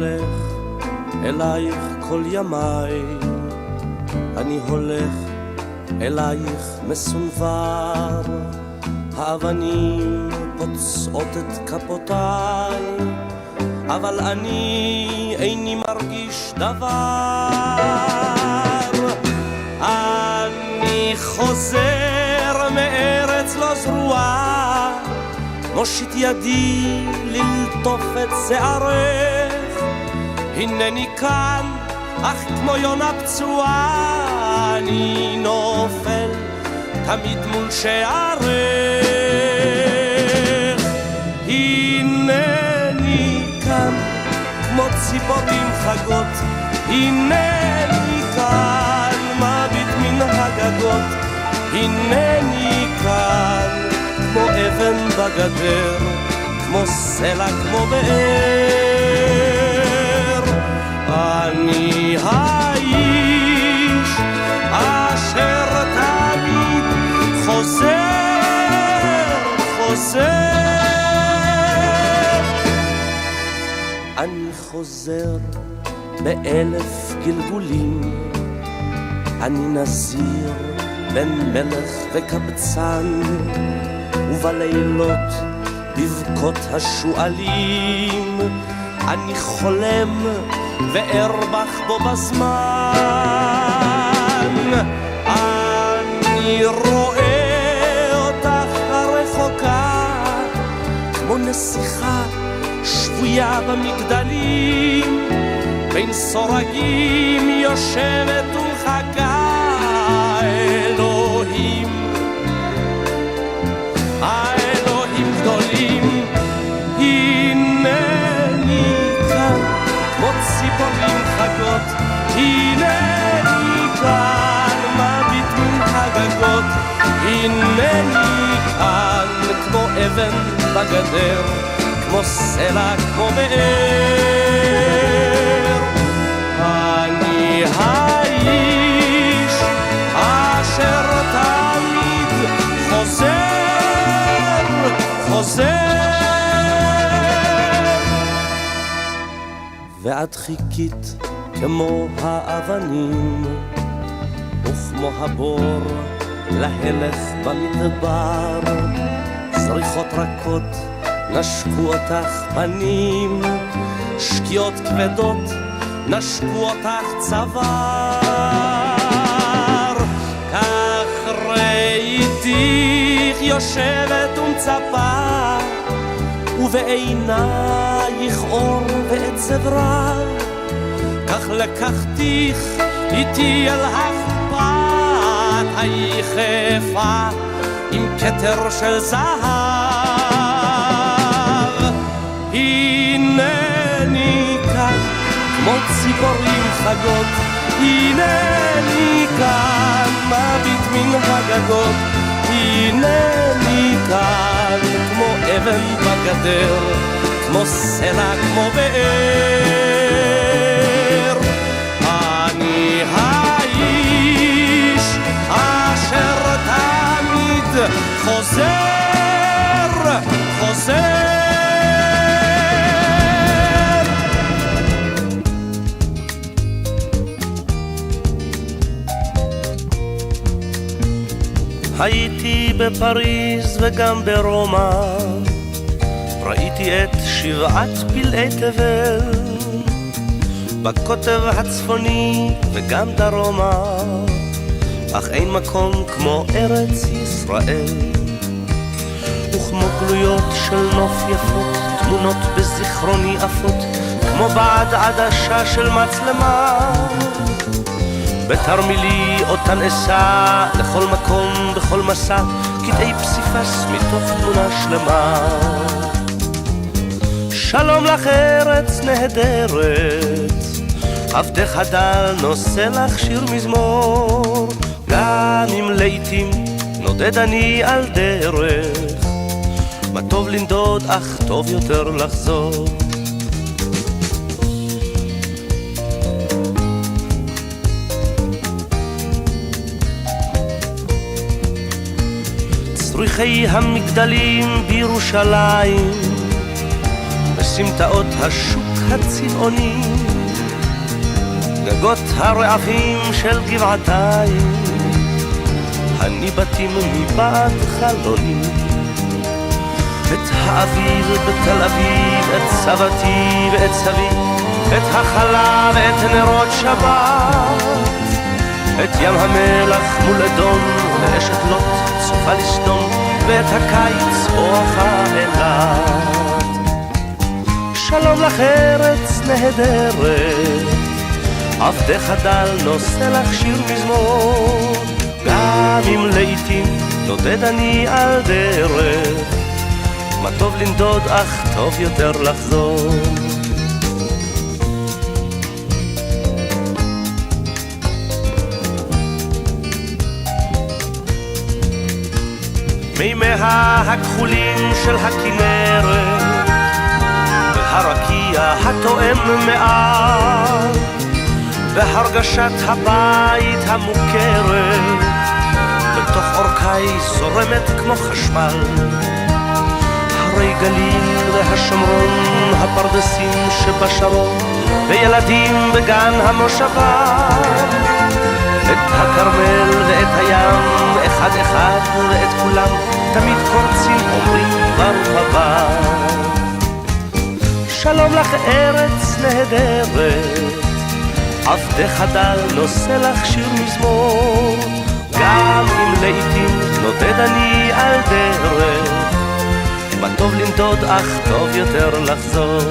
הולך אלייך כל ימיי, אני הולך אלייך מסונבר, האבנים פוצעות את כפותיי, אבל אני איני מרגיש דבר. אני חוזר מארץ לא זרועה, מושיט ידי ללטוף את שערך, הנני כאן אך כמו יונה פצועה, אני נופל תמיד מול שערך. הנני כאן כמו ציפורים חגות, הנני כאן מביט מן הגגות, הנני כאן כמו אבן בגדר, כמו סלע, כמו באר. אני האיש אשר תמיד חוזר. אני חוזר באלף גלגולים, אני נזיר בין מלך וקבצן, ובלילות בבכות השואלים אני חולם וארבח בו בזמן. אני רואה אותך הרחוקה כמו נסיכה שבויה במגדלים, בין סורגים יושבת ומחכה. האלוהים גדולים, הנני כאן כמו ציפורים חגות, הנני כאן מביט מן הגגות, הנני כאן כמו אבן בגדר, כמו סלע, כמו באר. אני האיש אשר תמיד חוזר. ואת חיכית כמו האבנים וכמו הבור להלך במדבר, זריחות רכות נשקו אותך פנים, שקיעות כבדות נשקו אותך צוואר. כך ראיתיך יושבת ומצפה, ובעינייך אור ועצב רב, כך לקחתיך איתי אל החפת, היחפה עם כתר של זהב. הנני כאן כמו ציפורים חגות, הנני כאן מביט מן הגגות, הנני כאן כמו אבן בגדר, כמו סלע, כמו באר. אני האיש אשר תמיד חוזר. הייתי בפריז וגם ברומא, ראיתי את שבעת פלאי תבל, בקוטב הצפוני וגם דרומה, אך אין מקום כמו ארץ ישראל. וכמו גלויות של נוף יפות, תמונות בזיכרוני עפות, כמו בעד עדשה של מצלמה, בתרמילי אותן אסע לכל מקום בכל מסע, קטעי פסיפס מתוך תמונה שלמה. שלום לך ארץ נהדרת, עבדך הדל נושא לך שיר מזמור, גם אם לעתים נודד אני על דרך, מה טוב לנדוד אך טוב יותר לחזור. צריחי המגדלים בירושלים, בסמטאות השוק הצבעונים, גגות הרעפים של גבעתיים, הניבטים מבעד חלונים. את האביב בתל אביב, את סבתי ואת סבי, את החלה ואת נרות שבת, את ים המלח מול אדום, ואשת לוט צופה לסדום, ואת הקיץ בואכה אילת. שלום לך ארץ נהדרת, עבדך דל נושא לך שיר מזמור, גם אם לעתים נודד אני על דרך, מה טוב לנדוד אך טוב יותר לחזור. מימיה הכחולים של הכנרת, והרקיע התואם מעל, והרגשת הבית המוכרת, בתוך אורכי זורמת כמו חשמל. הרי גליל והשומרון, הפרדסים שבשרון, וילדים בגן המושבה, את הכרמל ואת הים, אחד אחד ואת כולם, תמיד קורצים אומרים ברוך הבא. שלום לך ארץ נהדרת, עבדך דל נושא לך שיר מזמור, גם אם לעתים נודד אני על דרך, מה טוב לנדוד אך טוב יותר לחזור.